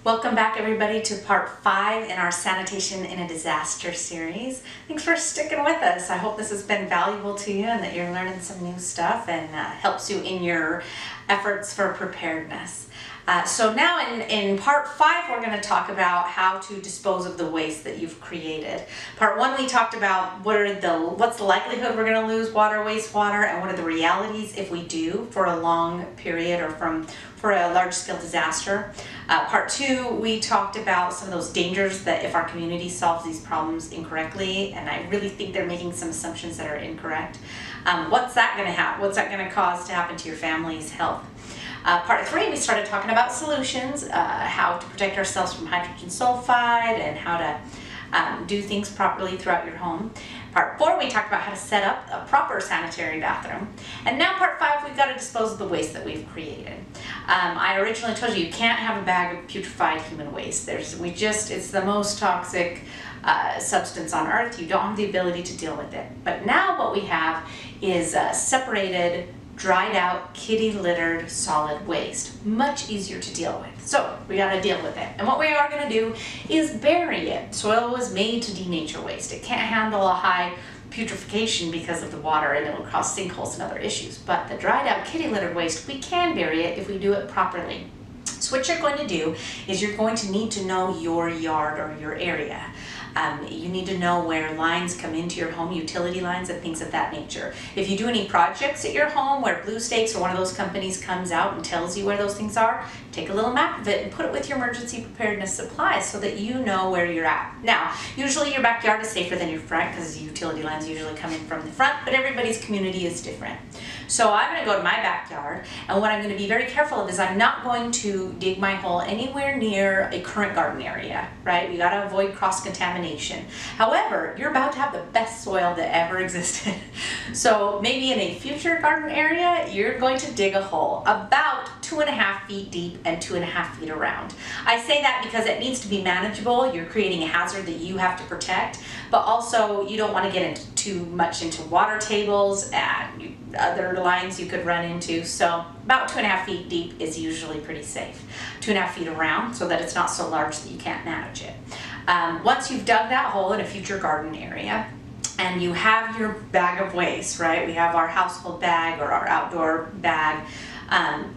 Welcome back everybody to part 5 in our Sanitation in a Disaster series. Thanks for sticking with us. I hope this has been valuable to you and that you're learning some new stuff and helps you in your efforts for preparedness. So now in part 5 we're going to talk about how to dispose of the waste that you've created. Part 1 we talked about what's the likelihood we're going to lose water, wastewater, and what are the realities if we do for a long period or for a large-scale disaster. Part 2, we talked about some of those dangers that if our community solves these problems incorrectly, and I really think they're making some assumptions that are incorrect. What's that going to happen? What's that going to cause to happen to your family's health? Part 3, we started talking about solutions, how to protect ourselves from hydrogen sulfide and how to do things properly throughout your home. Part 4, we talked about how to set up a proper sanitary bathroom. And now part 5, we've got to dispose of the waste that we've created. I originally told you can't have a bag of putrefied human waste. It's the most toxic substance on earth. You don't have the ability to deal with it. But now what we have is separated, dried out, kitty littered solid waste. Much easier to deal with. So we got to deal with it. And what we are going to do is bury it. Soil was made to denature waste. It can't handle a high putrefaction because of the water and it will cause sinkholes and other issues. But the dried out kitty littered waste, we can bury it if we do it properly. So what you're going to do is you're going to need to know your yard or your area. You need to know where lines come into your home, utility lines and things of that nature. If you do any projects at your home where Blue Stakes or one of those companies comes out and tells you where those things are, take a little map of it and put it with your emergency preparedness supplies so that you know where you're at. Now, usually your backyard is safer than your front because utility lines usually come in from the front, but everybody's community is different. So I'm going to go to my backyard, and what I'm going to be very careful of is I'm not going to dig my hole anywhere near a current garden area, right? You got to avoid cross-contamination. However, you're about to have the best soil that ever existed. So maybe in a future garden area, you're going to dig a hole about 2.5 feet deep and 2.5 feet around. I say that because it needs to be manageable. You're creating a hazard that you have to protect, but also you don't want to get too much into water tables and other lines you could run into. So about 2.5 feet deep is usually pretty safe. 2.5 feet around so that it's not so large that you can't manage it. Once you've dug that hole in a future garden area, and you have your bag of waste, right? We have our household bag or our outdoor bag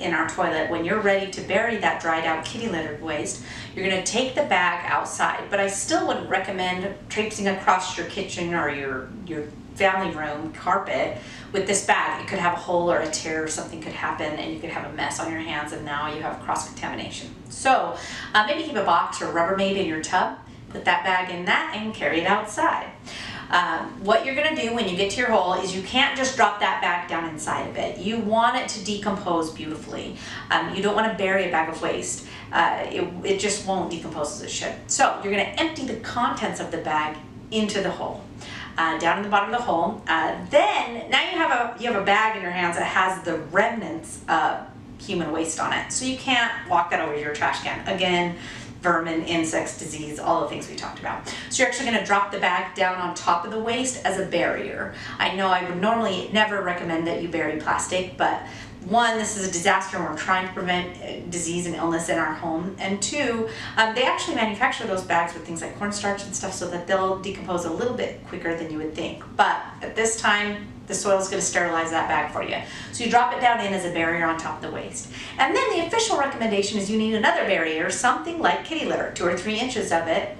in our toilet. When you're ready to bury that dried out kitty littered waste, you're going to take the bag outside. But I still wouldn't recommend traipsing across your kitchen or your family room carpet with this bag. It could have a hole or a tear or something could happen and you could have a mess on your hands and now you have cross-contamination. So maybe keep a box or Rubbermaid in your tub, put that bag in that and carry it outside. What you're going to do when you get to your hole is you can't just drop that bag down inside of it. You want it to decompose beautifully. You don't want to bury a bag of waste. It just won't decompose as it should. So you're going to empty the contents of the bag into the hole. Down in the bottom of the hole. Then now you have a bag in your hands that has the remnants of human waste on it. So you can't walk that over to your trash can. Again, vermin, insects, disease, all the things we talked about. So you're actually going to drop the bag down on top of the waste as a barrier. I know I would normally never recommend that you bury plastic, but one, this is a disaster and we're trying to prevent disease and illness in our home. And two, they actually manufacture those bags with things like cornstarch and stuff so that they'll decompose a little bit quicker than you would think. But at this time, the soil is going to sterilize that bag for you. So you drop it down in as a barrier on top of the waste. And then the official recommendation is you need another barrier, something like kitty litter, 2 or 3 inches of it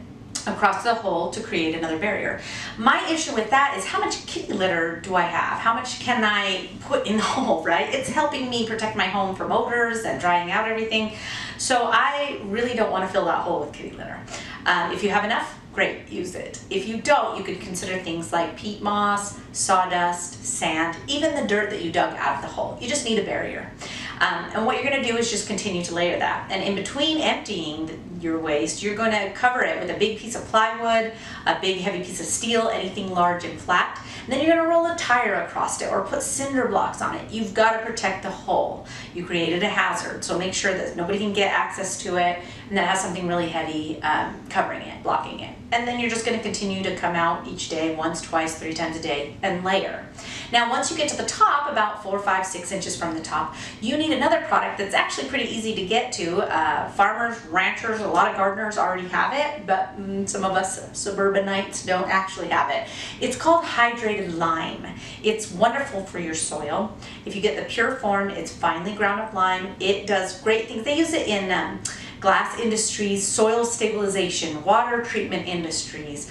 across the hole to create another barrier. My issue with that is how much kitty litter do I have? How much can I put in the hole, right? It's helping me protect my home from odors and drying out everything. So I really don't want to fill that hole with kitty litter. If you have enough, great, use it. If you don't, you could consider things like peat moss, sawdust, sand, even the dirt that you dug out of the hole. You just need a barrier. And what you're going to do is just continue to layer that. And in between emptying your waste, you're going to cover it with a big piece of plywood, a big heavy piece of steel, anything large and flat. And then you're going to roll a tire across it or put cinder blocks on it. You've got to protect the hole. You created a hazard, so make sure that nobody can get access to it and that it has something really heavy covering it, blocking it. And then you're just going to continue to come out each day, once, twice, 3 times a day, and layer. Now, once you get to the top, about 4, 5, 6 inches from the top, you need need another product that's actually pretty easy to get to. Farmers, ranchers, a lot of gardeners already have it, but some of us suburbanites don't actually have it. It's called hydrated lime. It's wonderful for your soil. If you get the pure form, it's finely ground up lime. It does great things. They use it in glass industries, soil stabilization, water treatment industries,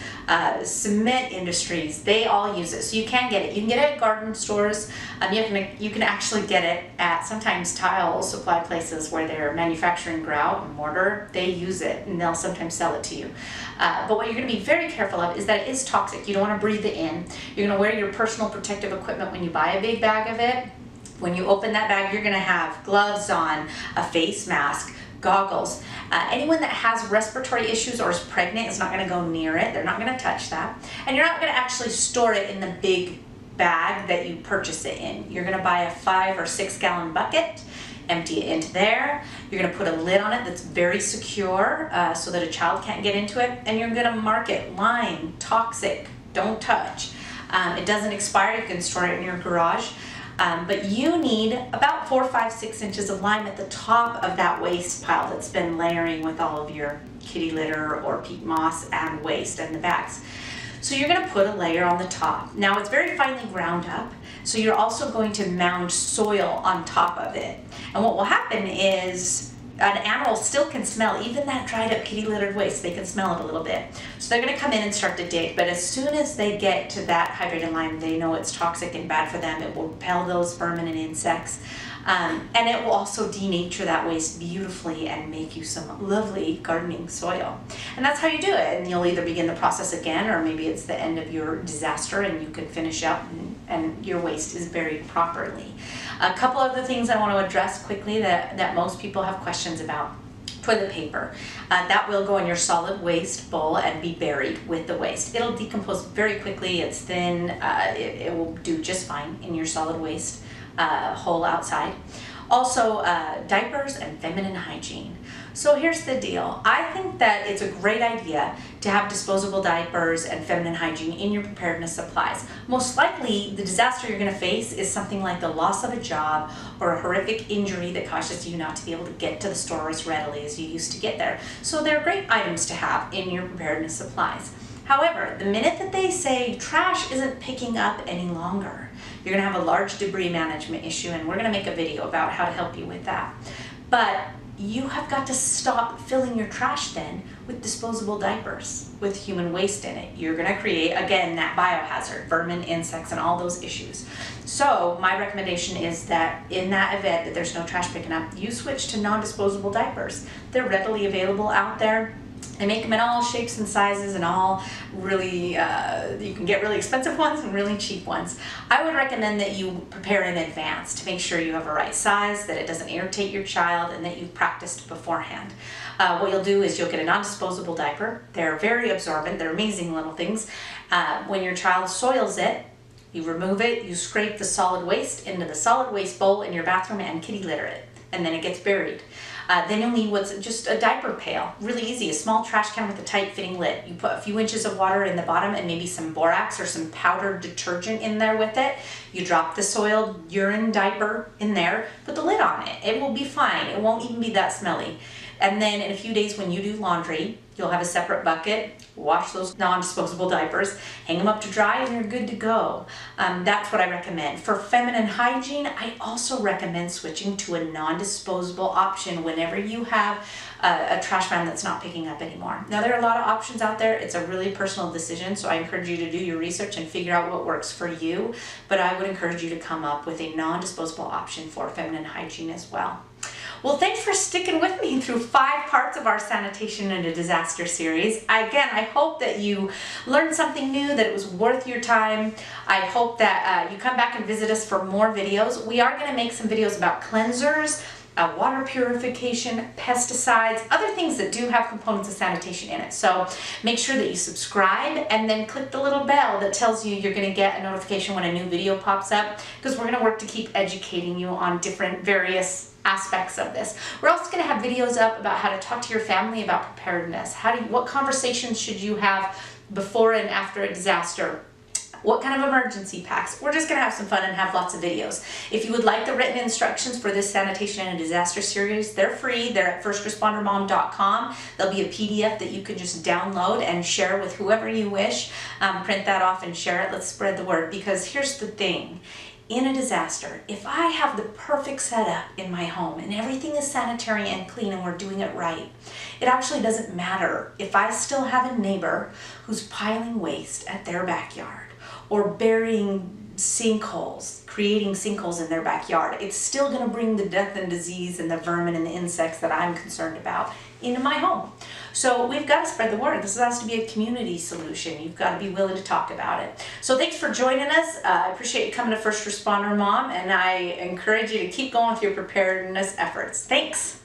cement industries. They all use it. So you can get it. You can get it at garden stores. You can actually get it at sometimes tile supply places where they're manufacturing grout and mortar. They use it and they'll sometimes sell it to you. But what you're going to be very careful of is that it is toxic. You don't want to breathe it in. You're going to wear your personal protective equipment when you buy a big bag of it. When you open that bag, you're going to have gloves on, a face mask, goggles. Anyone that has respiratory issues or is pregnant is not going to go near it. They're not going to touch that. And you're not going to actually store it in the big bag that you purchase it in. You're going to buy a 5 or 6 gallon bucket, empty it into there. You're going to put a lid on it that's very secure so that a child can't get into it. And you're going to mark it lime, toxic, don't touch. It doesn't expire. You can store it in your garage. But you need about 4, 5, 6 inches of lime at the top of that waste pile that's been layering with all of your kitty litter or peat moss and waste in the bags. So you're going to put a layer on the top. Now it's very finely ground up, so you're also going to mound soil on top of it. And what will happen is an animal still can smell, even that dried up kitty littered waste, they can smell it a little bit. So they're going to come in and start to dig, but as soon as they get to that hydrated lime, they know it's toxic and bad for them. It will repel those vermin and insects, and it will also denature that waste beautifully and make you some lovely gardening soil. And that's how you do it, and you'll either begin the process again, or maybe it's the end of your disaster and you can finish up and your waste is buried properly. A couple other things I want to address quickly that most people have questions about. Toilet paper. That will go in your solid waste bowl and be buried with the waste. It'll decompose very quickly. It's thin. It will do just fine in your solid waste hole outside. Also, diapers and feminine hygiene. So here's the deal. I think that it's a great idea to have disposable diapers and feminine hygiene in your preparedness supplies. Most likely, the disaster you're going to face is something like the loss of a job or a horrific injury that causes you not to be able to get to the store as readily as you used to get there. So they're great items to have in your preparedness supplies. However, the minute that they say trash isn't picking up any longer, you're going to have a large debris management issue, and we're going to make a video about how to help you with that. But you have got to stop filling your trash then with disposable diapers with human waste in it. You're going to create, again, that biohazard, vermin, insects, and all those issues. So my recommendation is that in that event that there's no trash picking up, you switch to non-disposable diapers. They're readily available out there. They make them in all shapes and sizes and all really, you can get really expensive ones and really cheap ones. I would recommend that you prepare in advance to make sure you have a right size, that it doesn't irritate your child, and that you've practiced beforehand. What you'll do is you'll get a non-disposable diaper. They're very absorbent. They're amazing little things. When your child soils it, you remove it, you scrape the solid waste into the solid waste bowl in your bathroom and kitty litter it, and then it gets buried. Then you'll need what's just a diaper pail. Really easy, a small trash can with a tight fitting lid. You put a few inches of water in the bottom and maybe some borax or some powdered detergent in there with it. You drop the soiled urine diaper in there, put the lid on it. It will be fine. It won't even be that smelly. And then in a few days when you do laundry, you'll have a separate bucket, wash those non-disposable diapers, hang them up to dry, and you're good to go. That's what I recommend. For feminine hygiene, I also recommend switching to a non-disposable option whenever you have a trash man that's not picking up anymore. Now, there are a lot of options out there. It's a really personal decision, so I encourage you to do your research and figure out what works for you, but I would encourage you to come up with a non-disposable option for feminine hygiene as well. Well, thanks for sticking with me through 5 parts of our Sanitation in a Disaster series. Again, I hope that you learned something new, that it was worth your time. I hope that you come back and visit us for more videos. We are going to make some videos about cleansers, water purification, pesticides, other things that do have components of sanitation in it. So make sure that you subscribe and then click the little bell that tells you you're going to get a notification when a new video pops up, because we're going to work to keep educating you on different various aspects of this. We're also going to have videos up about how to talk to your family about preparedness. What conversations should you have before and after a disaster? what kind of emergency packs. We're just gonna have some fun and have lots of videos. If you would like the written instructions for this Sanitation in a Disaster series, they're free. They're at firstrespondermom.com. There'll be a PDF that you can just download and share with whoever you wish. Print that off and share it. Let's spread the word, because here's the thing. In a disaster, if I have the perfect setup in my home and everything is sanitary and clean and we're doing it right, it actually doesn't matter if I still have a neighbor who's piling waste at their backyard or burying sinkholes, creating sinkholes in their backyard. It's still going to bring the death and disease and the vermin and the insects that I'm concerned about into my home. So we've got to spread the word. This has to be a community solution. You've got to be willing to talk about it. So thanks for joining us. I appreciate you coming to First Responder Mom, and I encourage you to keep going with your preparedness efforts. Thanks.